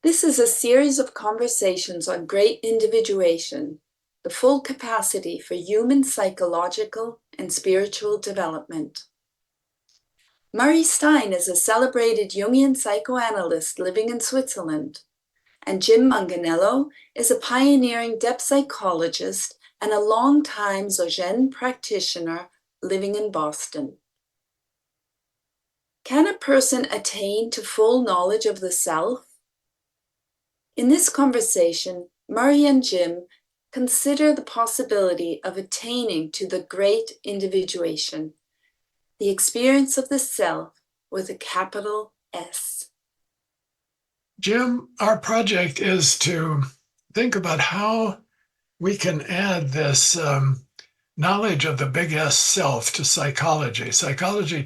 This is a series of conversations on great individuation, the full capacity for human psychological and spiritual development. Murray Stein is a celebrated Jungian psychoanalyst living in Switzerland, and Jim Manganiello is a pioneering depth psychologist and a long-time Dzogchen practitioner living in Boston. Can a person attain to full knowledge of the self? In this conversation, Murray and Jim consider the possibility of attaining to the great individuation, the experience of the self with a capital S. Jim, our project is to think about how we can add this knowledge of the big S self to psychology. Psychology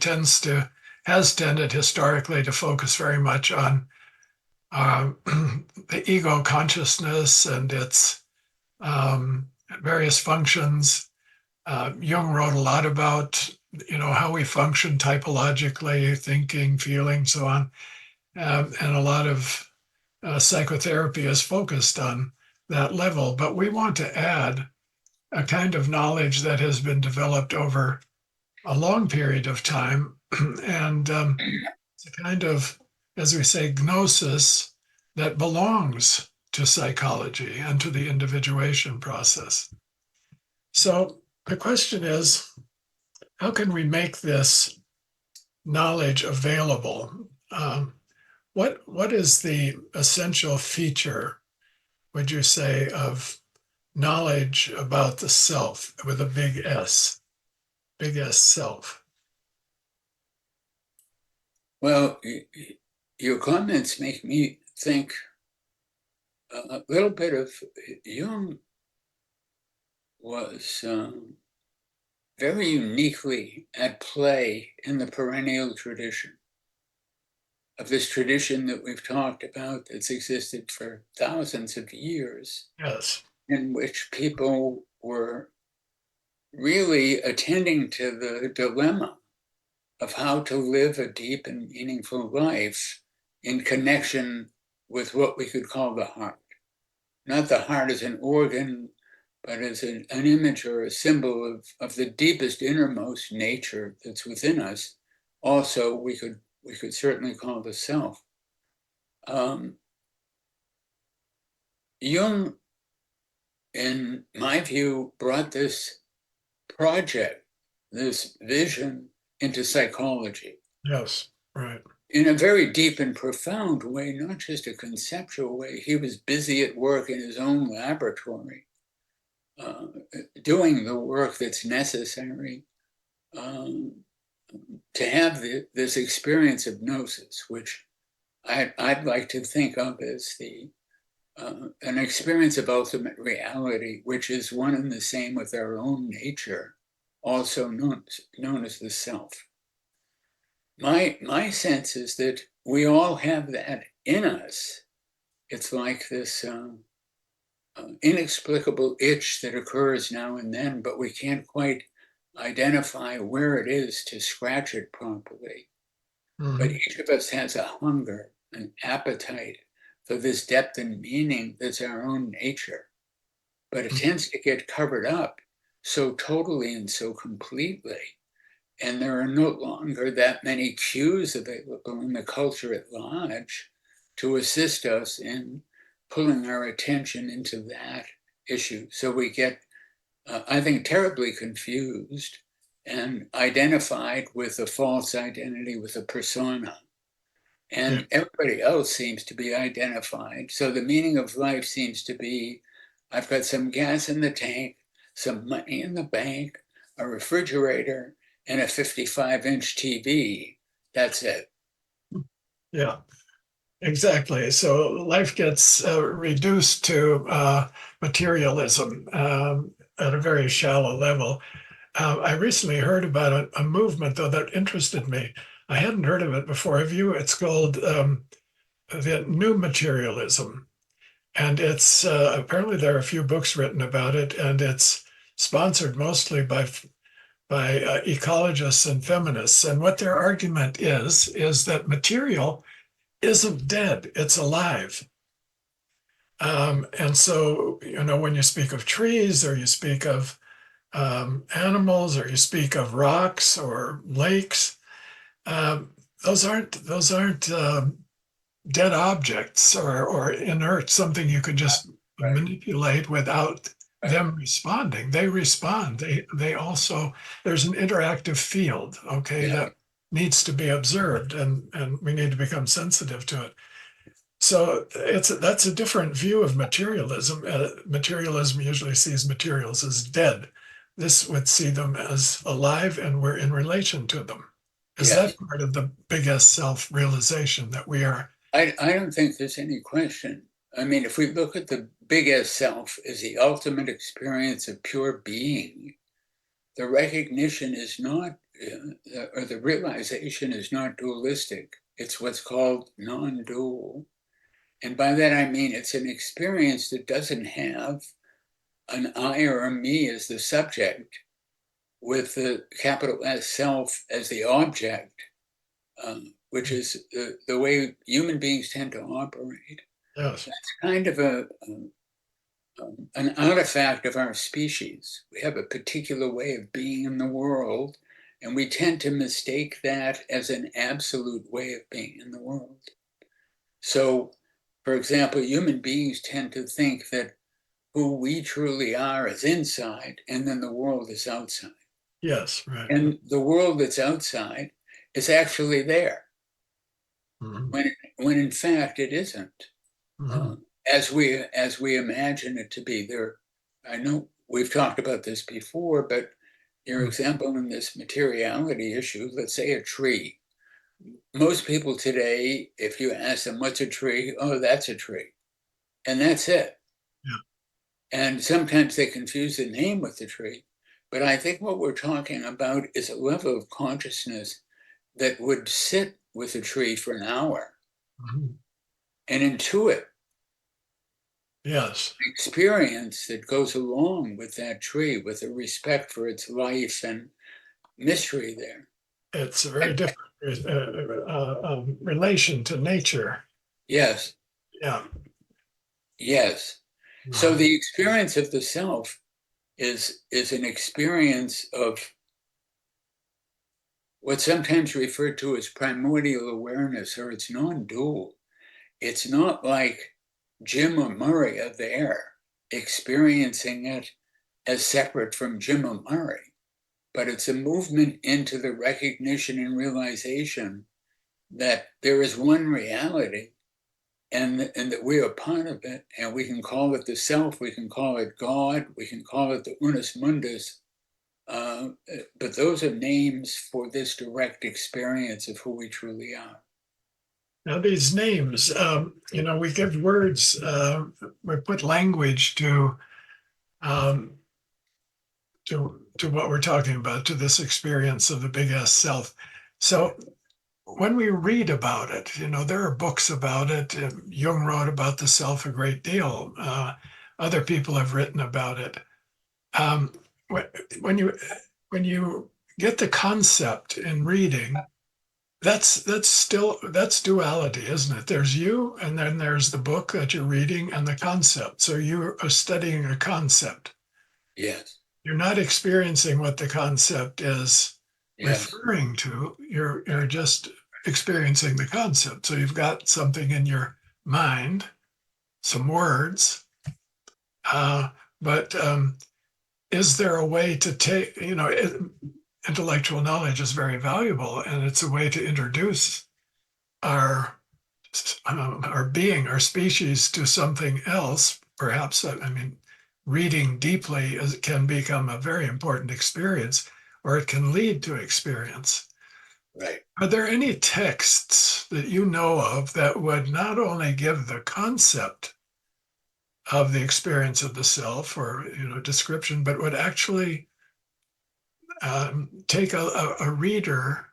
has tended historically to focus very much on the ego consciousness and its various functions. Jung wrote a lot about, how we function typologically, thinking, feeling, so on. And a lot of psychotherapy is focused on that level. But we want to add a kind of knowledge that has been developed over a long period of time. And it's a kind of, as we say, gnosis that belongs to psychology and to the individuation process. So the question is, how can we make this knowledge available? What is the essential feature, would you say, of knowledge about the self with a big S self? Well, your comments make me think a little bit of Jung was very uniquely at play in the perennial tradition of this tradition that we've talked about that's existed for thousands of years. Yes. In which people were really attending to the dilemma of how to live a deep and meaningful life in connection with what we could call the heart. Not the heart as an organ, but as an image or a symbol of the deepest, innermost nature that's within us. Also, we could certainly call the self. Jung, in my view, brought this project, this vision, into psychology. Yes, right. In a very deep and profound way, not just a conceptual way. He was busy at work in his own laboratory, doing the work that's necessary to have this experience of gnosis, which I'd like to think of as an experience of ultimate reality, which is one and the same with our own nature, also known as the self. My sense is that we all have that in us. It's like this inexplicable itch that occurs now and then, but we can't quite identify where it is to scratch it properly. Mm-hmm. But each of us has a hunger, an appetite for this depth and meaning that's our own nature. But it tends to get covered up so totally and so completely. And there are no longer that many cues available in the culture at large to assist us in pulling our attention into that issue. So we get, I think, terribly confused and identified with a false identity, with a persona. And everybody else seems to be identified. So the meaning of life seems to be, I've got some gas in the tank, some money in the bank, a refrigerator, and a 55-inch TV. That's it. Yeah, exactly. So life gets reduced to materialism at a very shallow level. I recently heard about a movement, though, that interested me. I hadn't heard of it before. Have you? It's called the New Materialism. And it's apparently there are a few books written about it, and it's sponsored mostly by ecologists and feminists. And what their argument is that material isn't dead, it's alive. And so, when you speak of trees, or you speak of animals, or you speak of rocks or lakes, um, those aren't dead objects, or inert, something you could just Right. manipulate without Right. them responding. They respond. They also, there's an interactive field, okay, Yeah. that needs to be observed, and we need to become sensitive to it. So that's a different view of materialism. Materialism usually sees materials as dead. This would see them as alive, and we're in relation to them. Is Yes. that part of the biggest self-realization, that we are? I don't think there's any question. I mean, if we look at the biggest self as the ultimate experience of pure being, the recognition is not, or the realization is not dualistic. It's what's called non-dual. And by that I mean it's an experience that doesn't have an I or a me as the subject, with the capital S self as the object, which is the way human beings tend to operate. Yes. That's kind of an artifact of our species. We have a particular way of being in the world, and we tend to mistake that as an absolute way of being in the world. So, for example, human beings tend to think that who we truly are is inside, and then the world is outside. Yes, right. And the world that's outside is actually there, Mhm. when in fact it isn't. Mhm. As we imagine it to be. There, I know we've talked about this before, but your Mhm. example in this materiality issue, let's say a tree. Most people today, if you ask them what's a tree, oh, that's a tree, and that's it. Yeah. And sometimes they confuse the name with the tree. But I think what we're talking about is a level of consciousness that would sit with a tree for an hour Mhm. and intuit Yes. experience that goes along with that tree, with a respect for its life and mystery there. It's a very different relation to nature. Yes, Yeah. yes. So Mhm. the experience of the self is an experience of what's sometimes referred to as primordial awareness, or it's non-dual. It's not like Jim or Murray are there experiencing it as separate from Jim or Murray, but it's a movement into the recognition and realization that there is one reality, and that we are part of it, and we can call it the self, we can call it God, we can call it the unus mundus, but those are names for this direct experience of who we truly are. Now, these names, we give words, we put language um, to what we're talking about, to this experience of the big S self. So when we read about it, there are books about it. Jung wrote about the self a great deal. Other people have written about it. Um, when you when you get the concept in reading, that's duality, isn't it? There's you, and then there's the book that you're reading and the concept. So you are studying a concept. Yes, You're not experiencing what the concept is yes, referring to. You're just experiencing the concept. So you've got something in your mind, some words, but is there a way to take, intellectual knowledge is very valuable, and it's a way to introduce our our being, our species, to something else. Perhaps, I mean, reading deeply can become a very important experience, or it can lead to experience. right. Are there any texts that you know of that would not only give the concept of the experience of the self, or description, but would actually take a reader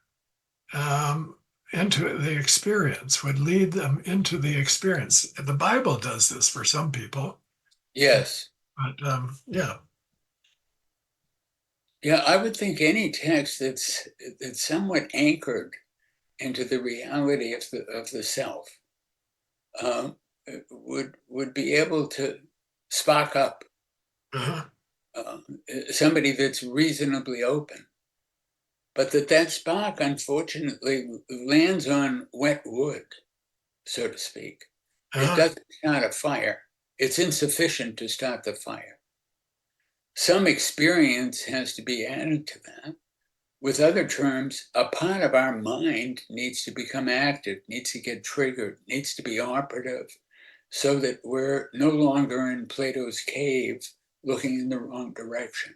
um, into the experience, would lead them into the experience? The Bible does this for some people, Yes. but yeah. Yeah, I would think any text that's somewhat anchored into the reality of the self, um, would be able to spark up somebody that's reasonably open. But that spark, unfortunately, lands on wet wood, so to speak. It doesn't start a fire. It's insufficient to start the fire. Some experience has to be added to that. With other terms, a part of our mind needs to become active, needs to get triggered, needs to be operative, so that we're no longer in Plato's cave looking in the wrong direction,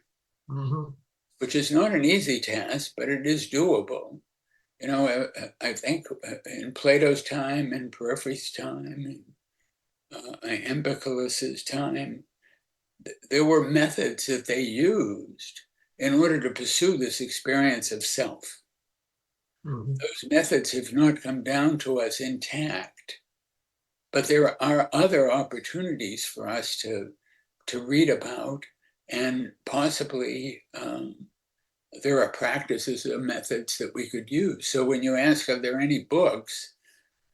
which is not an easy task, but it is doable. You know, I think in Plato's time, in Porphyry's time, in Empedocles' time, there were methods that they used in order to pursue this experience of self. Those methods have not come down to us intact, but there are other opportunities for us to read about, and possibly there are practices or methods that we could use. So when you ask, are there any books,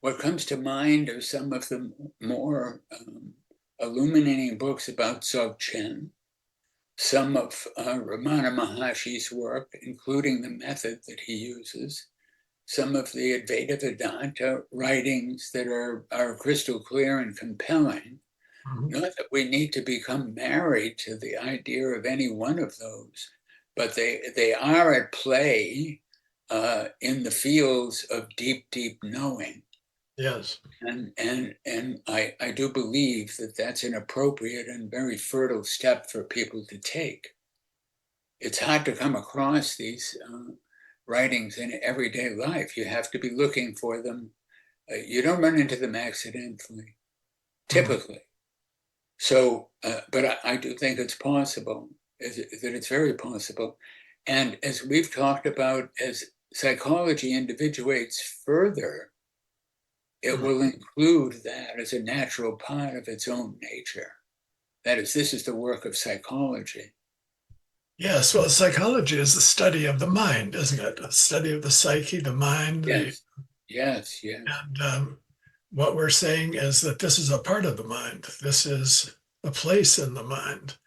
what comes to mind are some of the more illuminating books about Dzogchen, some of Ramana Maharshi's work, including the method that he uses, some of the Advaita Vedanta writings that are crystal clear and compelling. Not that we need to become married to the idea of any one of those, but they are at play in the fields of deep, deep knowing. Yes. And I do believe that that's an appropriate and very fertile step for people to take. It's hard to come across these writings in everyday life. You have to be looking for them. You don't run into them accidentally, typically. So, but I do think it's possible, that it's very possible. And as we've talked about, as psychology individuates further, it will include that as a natural part of its own nature. That is, this is the work of psychology. Yes, well, psychology is the study of the mind, isn't it? A study of the psyche, the mind. Yes, yes, yes. And what we're saying is that this is a part of the mind. This is a place in the mind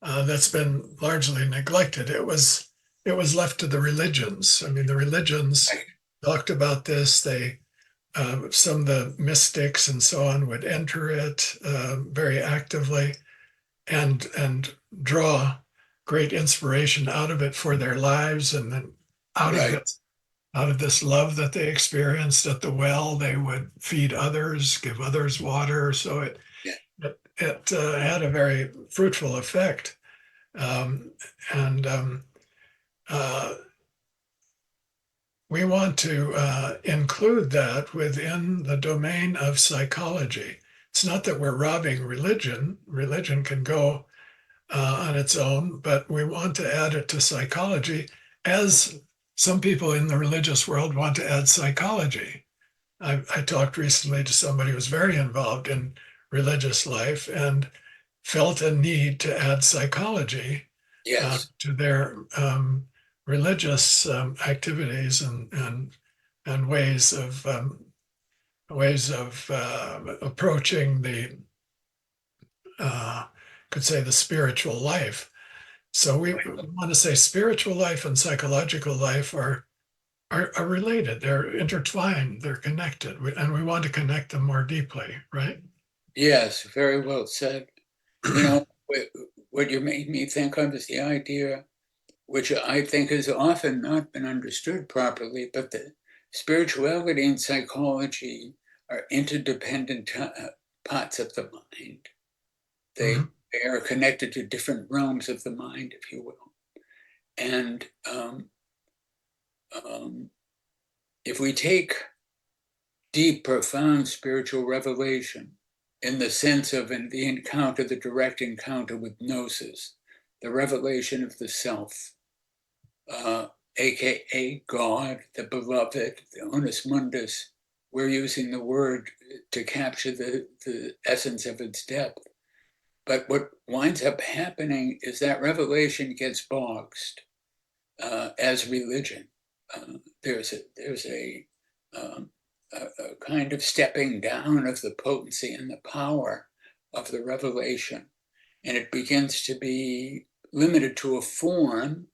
that's been largely neglected. It was left to the religions. I mean, the religions talked about this. They some of the mystics and so on would enter it very actively and draw great inspiration out of it for their lives, and then out of this love that they experienced at the well, they would feed others, give others water. So it had a very fruitful effect, and we want to include that within the domain of psychology. It's not that we're robbing religion. Religion can go on its own, but we want to add it to psychology, as some people in the religious world want to add psychology. I talked recently to somebody who was very involved in religious life and felt a need to add psychology to their religious activities and ways of approaching the could say the spiritual life. So we want to say spiritual life and psychological life are related. They're intertwined. They're connected, and we want to connect them more deeply, right? Yes, very well said. You know, what you made me think of is the idea, which I think has often not been understood properly, but the spirituality and psychology are interdependent parts of the mind. They are connected to different realms of the mind, if you will. And if we take deep, profound spiritual revelation in the sense of the encounter, the direct encounter with gnosis, the revelation of the self, aka God, the beloved, the onus mundus, we're using the word to capture the essence of its depth. But what winds up happening is that revelation gets boxed as religion. There's a a kind of stepping down of the potency and the power of the revelation. And it begins to be limited to a form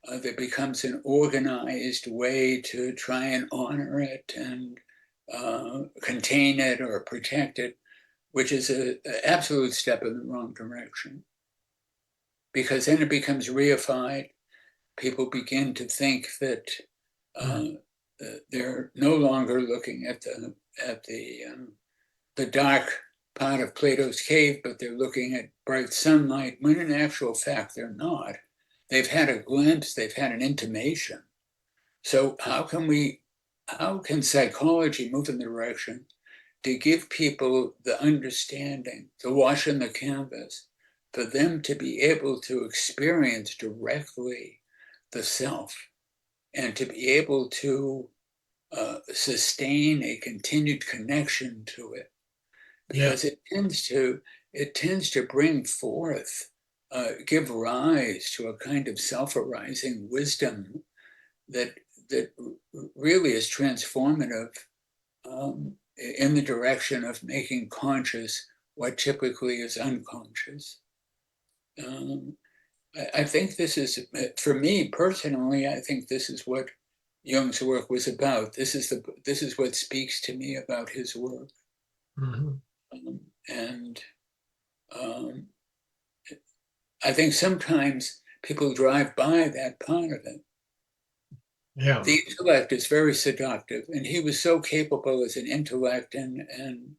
that becomes an organized way to try and honor it and contain it or protect it, which is an absolute step in the wrong direction. Because then it becomes reified. People begin to think that they're no longer looking at the dark part of Plato's cave, but they're looking at bright sunlight, when in actual fact they're not. They've had a glimpse, they've had an intimation. So how can psychology move in the direction to give people the understanding, to wash in the canvas, for them to be able to experience directly the self and to be able to sustain a continued connection to it, because it tends to bring forth, give rise to a kind of self-arising wisdom that really is transformative in the direction of making conscious what typically is unconscious. I think this is, for me personally, I think this is what Jung's work was about. This is what speaks to me about his work. And I think sometimes people drive by that part of it. Yeah. The intellect is very seductive, and he was so capable as an intellect. And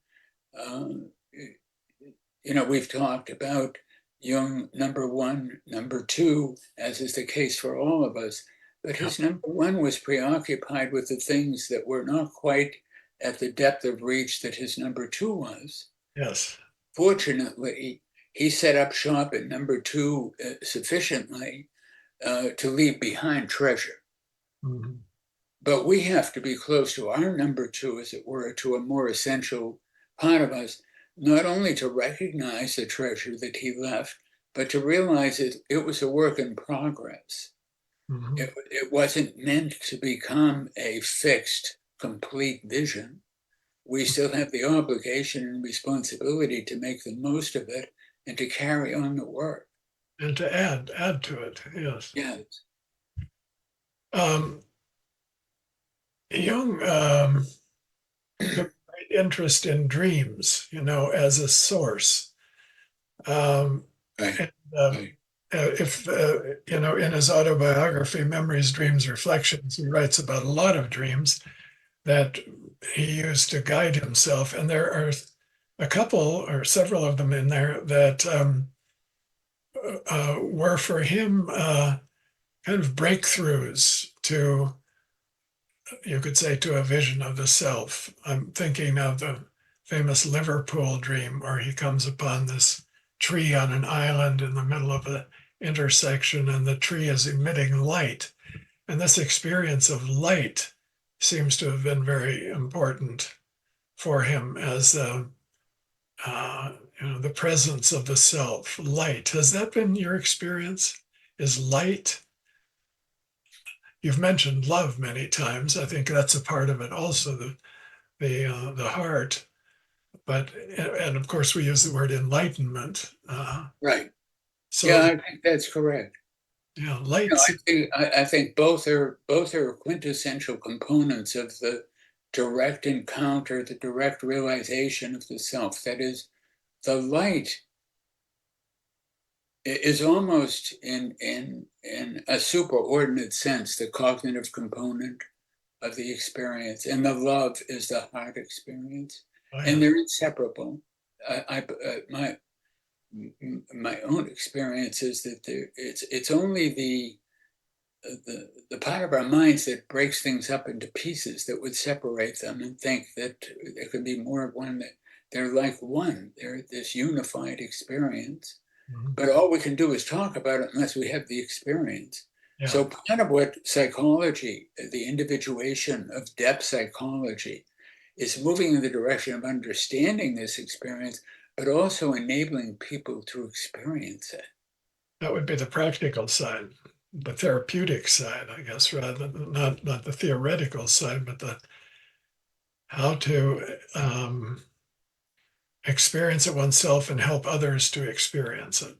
you know, we've talked about Jung number one, number two, as is the case for all of us. But his number one was preoccupied with the things that were not quite at the depth of reach that his number two was. Yes. Fortunately, he set up shop at number two sufficiently to leave behind treasure. But we have to be close to our number two, as it were, to a more essential part of us, not only to recognize the treasure that he left, but to realize that it was a work in progress. It wasn't meant to become a fixed, complete vision. We still have the obligation and responsibility to make the most of it and to carry on the work. And to add to it, yes. Yes. Jung took great interest in dreams, you know, as a source. Right. And, Right. if, you know, in his autobiography, Memories, Dreams, Reflections, he writes about a lot of dreams that he used to guide himself. And there are a couple or several of them in there that were for him kind of breakthroughs to, you could say, to a vision of the self. I'm thinking of the famous Liverpool dream, where he comes upon this tree on an island in the middle of an intersection, and the tree is emitting light. And this experience of light seems to have been very important for him as you know, the presence of the self, light. Has that been your experience? Is light? You've mentioned love many times. I think that's a part of it also, the heart. But, and of course we use the word enlightenment. Right. So Yeah, I think that's correct. yeah, No, light's I think both are quintessential components of the direct encounter, the direct realization of the self. That is, the light is almost in a superordinate sense the cognitive component of the experience, and the love is the heart experience, and they're inseparable. My own experience is that it's only the part of our minds that breaks things up into pieces that would separate them and think that there could be more of one, that they're like one, they're this unified experience. But all we can do is talk about it unless we have the experience. Yeah. So part of what psychology, the individuation of depth psychology, is moving in the direction of understanding this experience, but also enabling people to experience it. That would be the practical side, the therapeutic side, I guess, rather than not the theoretical side, but how to experience it oneself and help others to experience it.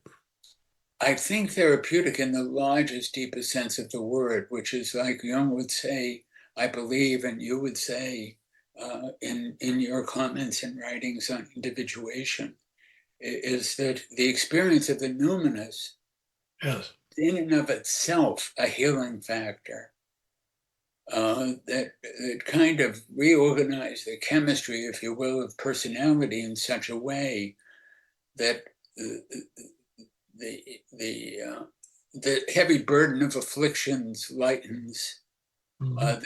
I think therapeutic in the largest, deepest sense of the word, which is like Jung would say, I believe, and you would say in your comments and writings on individuation, is that the experience of the numinous Yes. in and of itself a healing factor. That kind of reorganized the chemistry, if you will, of personality in such a way that the heavy burden of afflictions lightens. That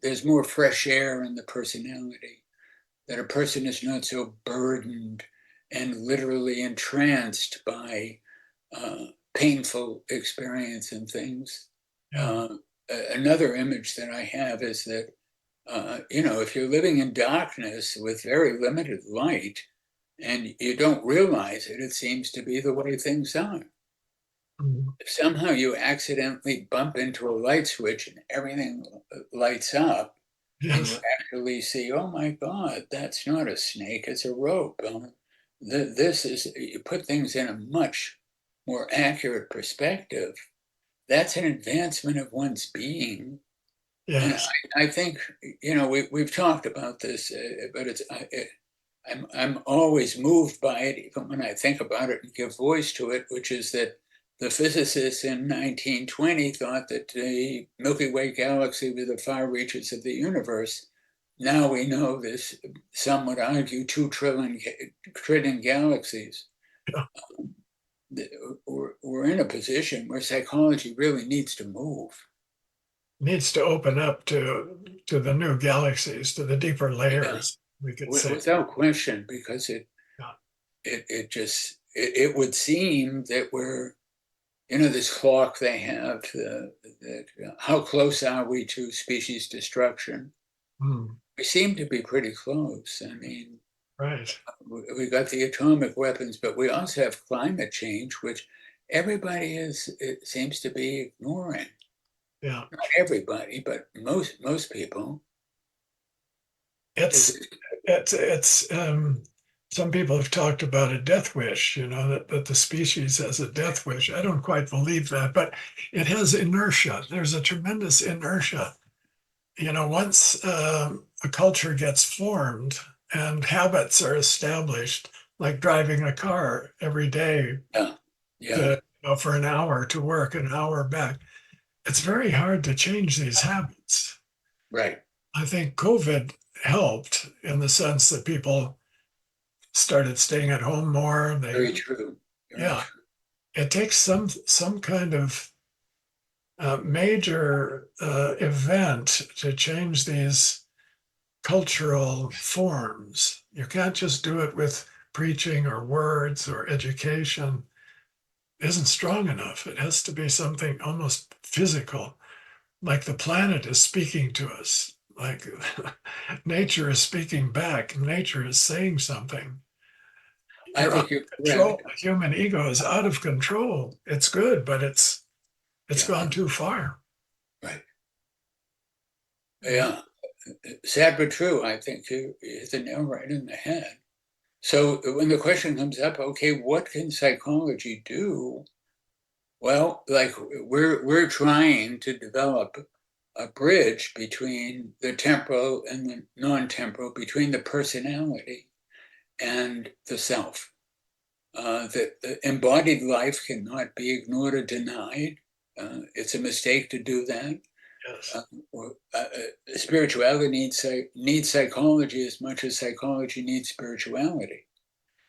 there's more fresh air in the personality. That a person is not so burdened and literally entranced by painful experience and things. Yeah. Another image that I have is that, if you're living in darkness with very limited light and you don't realize it, it seems to be the way things are. If somehow you accidentally bump into a light switch and everything lights up, and you Yes. actually see, oh my God, that's not a snake, it's a rope. This is, you put things in a much more accurate perspective. That's an advancement of one's being. And Yes. I think, we've talked about this, but I'm always moved by it, even when I think about it and give voice to it, which is that the physicists in 1920 thought that the Milky Way galaxy were the far reaches of the universe. Now we know this, some would argue, 2 trillion galaxies. Yeah. We're in a position where psychology really needs to move. Needs to open up to the new galaxies, to the deeper layers, we could say. Without question, because Yeah. it would seem that we're, this clock they have, how close are we to species destruction? We seem to be pretty close. I mean, Right. we got the atomic weapons, but we also have climate change, which it seems to be ignoring. Yeah. Not everybody, but most people. It's some people have talked about a death wish, that the species has a death wish. I don't quite believe that, but it has inertia. There's a tremendous inertia. Once a culture gets formed and habits are established, like driving a car every day Yeah. for an hour to work, an hour back, it's very hard to change these habits. Right. I think COVID helped in the sense that people started staying at home more. Very true. Very Yeah, true. it takes some kind of major event to change these cultural forms. You can't just do it with preaching or words or education. It isn't strong enough. It has to be something almost physical, like the planet is speaking to us, like nature is speaking back. Nature is saying something. I You're out think you're of control. correct. The human ego is out of control. It's good, but it's Yeah. gone too far. Right. Yeah. Sad but true. I think you hit the nail right in the head. So when the question comes up, okay, what can psychology do? Well, like we're trying to develop a bridge between the temporal and the non-temporal, between the personality and the self. That the embodied life cannot be ignored or denied. It's a mistake to do that. Yes. Spirituality needs psychology as much as psychology needs spirituality.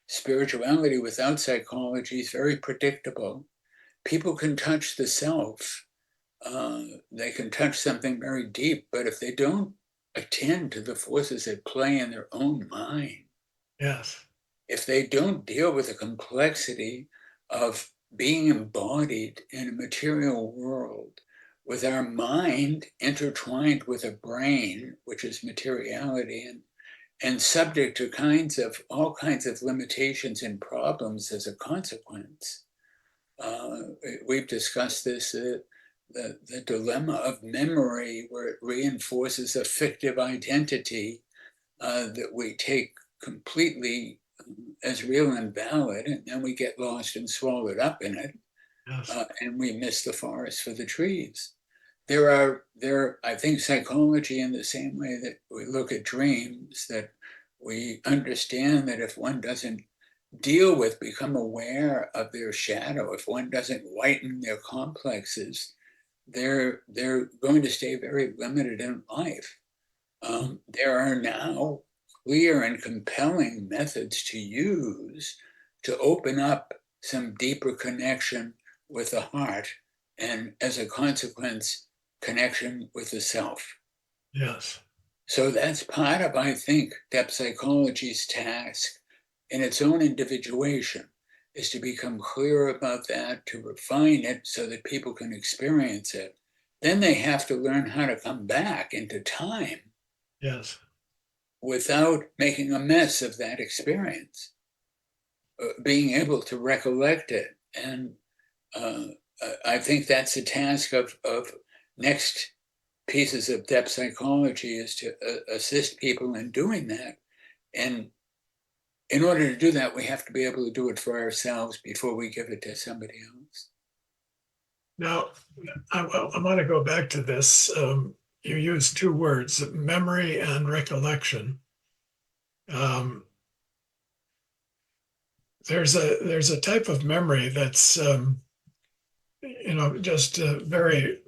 Spirituality without psychology is very predictable. People can touch the self. They can touch something very deep, but if they don't attend to the forces at play in their own mind, Yes. if they don't deal with the complexity of being embodied in a material world, with our mind intertwined with a brain, which is materiality, and subject to all kinds of limitations and problems as a consequence. We've discussed this, the dilemma of memory, where it reinforces a fictive identity that we take completely as real and valid, and then we get lost and swallowed up in it, Yes. and we miss the forest for the trees. I think psychology, in the same way that we look at dreams, that we understand that if one doesn't deal with, become aware of their shadow, if one doesn't whiten their complexes, they're going to stay very limited in life. There are now clear and compelling methods to use to open up some deeper connection with the heart, and as a consequence, connection with the self. Yes. So that's part of, I think, depth psychology's task in its own individuation, is to become clear about that, to refine it so that people can experience it. Then they have to learn how to come back into time Yes. without making a mess of that experience, being able to recollect it. And I think that's the task of next pieces of depth psychology, is to assist people in doing that. And in order to do that, we have to be able to do it for ourselves before we give it to somebody else. Now, I want to go back to this. You use two words, memory and recollection. There's a type of memory that's just very,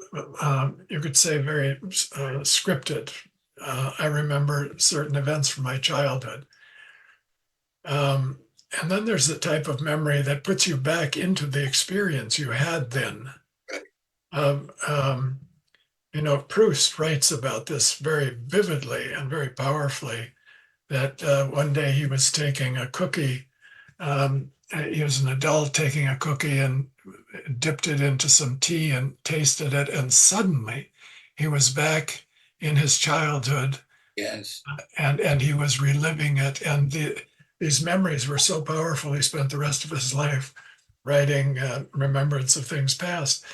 you could say, very scripted. I remember certain events from my childhood. And then there's the type of memory that puts you back into the experience you had then. Proust writes about this very vividly and very powerfully, that one day he was taking a cookie. He was an adult taking a cookie and dipped it into some tea and tasted it. And suddenly he was back in his childhood. Yes. And he was reliving it. And these memories were so powerful, he spent the rest of his life writing remembrance of things past.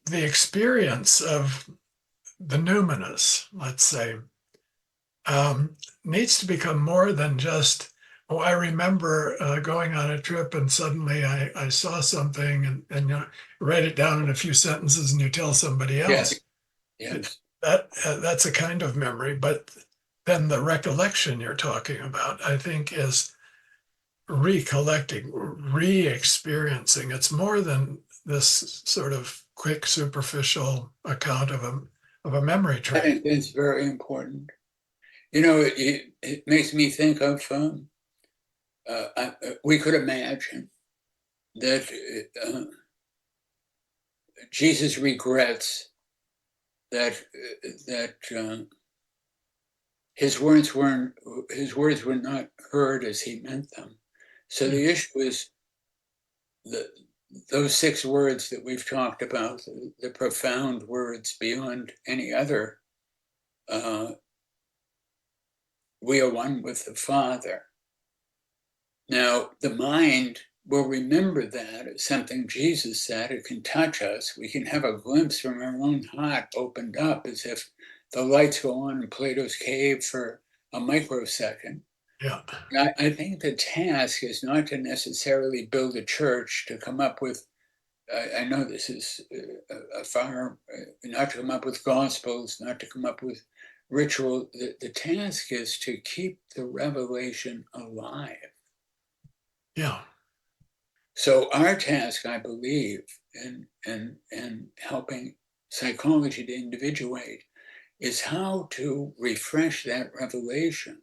The experience of the numinous, let's say, needs to become more than just, oh, I remember going on a trip and suddenly I saw something, and write it down in a few sentences and you tell somebody else. Yes. That's a kind of memory, but then the recollection you're talking about, I think, is recollecting, re-experiencing. It's more than this sort of quick, superficial account of a memory I train. think that's very important. It makes me think of, we could imagine that Jesus regrets that his words were not heard as he meant them. So the issue is those 6 words that we've talked about, the profound words beyond any other. We are one with the Father. Now, the mind will remember that as something Jesus said. It can touch us. We can have a glimpse from our own heart opened up, as if the lights go on in Plato's cave for a microsecond. Yeah. I think the task is not to necessarily build a church to come up with, I know this is not to come up with gospels, not to come up with ritual. The task is to keep the revelation alive. Yeah. So our task, I believe, in helping psychology to individuate, is how to refresh that revelation,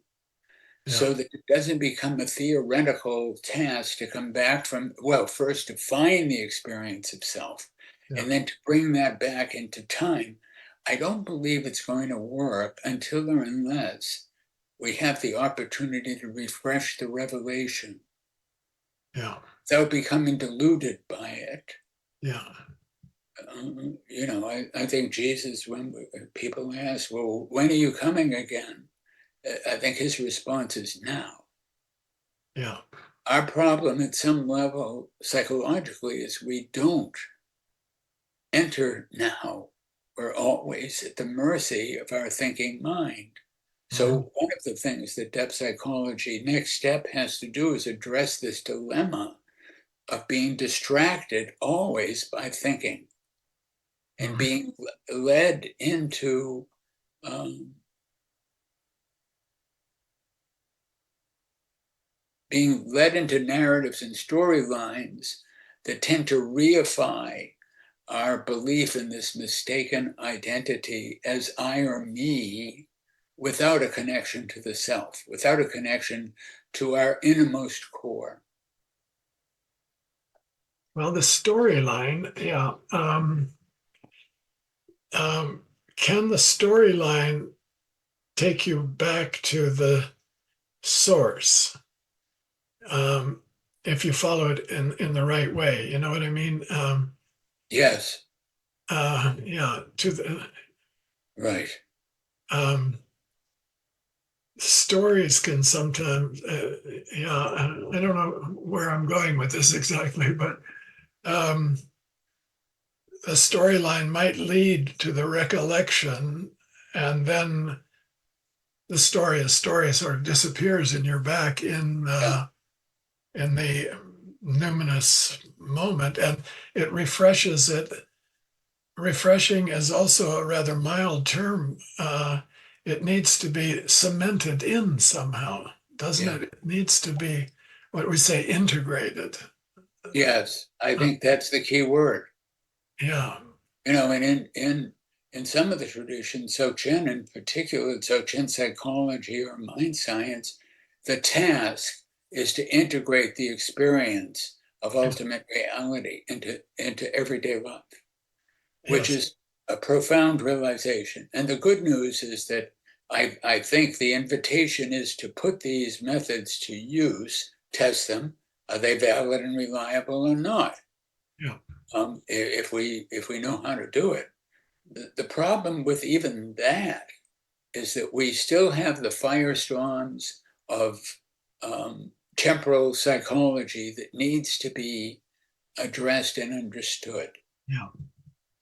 so that it doesn't become a theoretical task to come back from, well, first to find the experience of self, and then to bring that back into time. I don't believe it's going to work until or unless we have the opportunity to refresh the revelation. Yeah. Without becoming deluded by it. Yeah. I think Jesus, when people ask, well, when are you coming again? I think his response is now. Yeah. Our problem at some level psychologically is we don't enter now. We're always at the mercy of our thinking mind. So one of the things that depth psychology next step has to do is address this dilemma of being distracted always by thinking and being led into narratives and storylines that tend to reify our belief in this mistaken identity as I or me, without a connection to the self, without a connection to our innermost core. Well, the storyline, yeah. Can the storyline take you back to the source if you follow it in the right way? You know what I mean? Yes. Yeah, to the Right. stories can sometimes, yeah, I don't know where I'm going with this exactly, but a storyline might lead to the recollection, and then the story sort of disappears, and you're back in the numinous moment, and it refreshes it. Refreshing is also a rather mild term. It needs to be cemented in somehow, doesn't it? It needs to be what we say integrated. Yes, I think that's the key word. Yeah. You know, and in some of the traditions, Dzogchen in particular, Dzogchen psychology or mind science, the task is to integrate the experience of ultimate reality into everyday life, which is a profound realization. And the good news is that I think the invitation is to put these methods to use, test them. Are they valid and reliable or not? Yeah. If we know how to do it. The problem with even that is that we still have the firestorms of temporal psychology that needs to be addressed and understood. Yeah.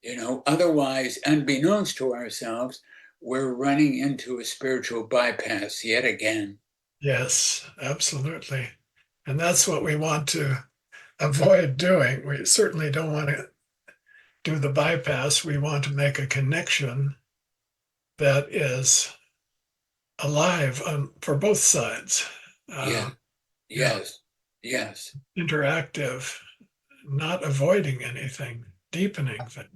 You know, otherwise, unbeknownst to ourselves, we're running into a spiritual bypass yet again. Yes, absolutely. And that's what we want to avoid doing. We certainly don't want to do the bypass. We want to make a connection that is alive for both sides. Yeah. Yes. Yes. Interactive, not avoiding anything, deepening things.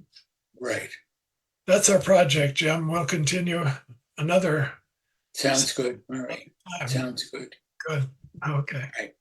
Right. That's our project, Jim. We'll continue another Sounds good, Murray. time. Sounds good. Good. Okay. Right.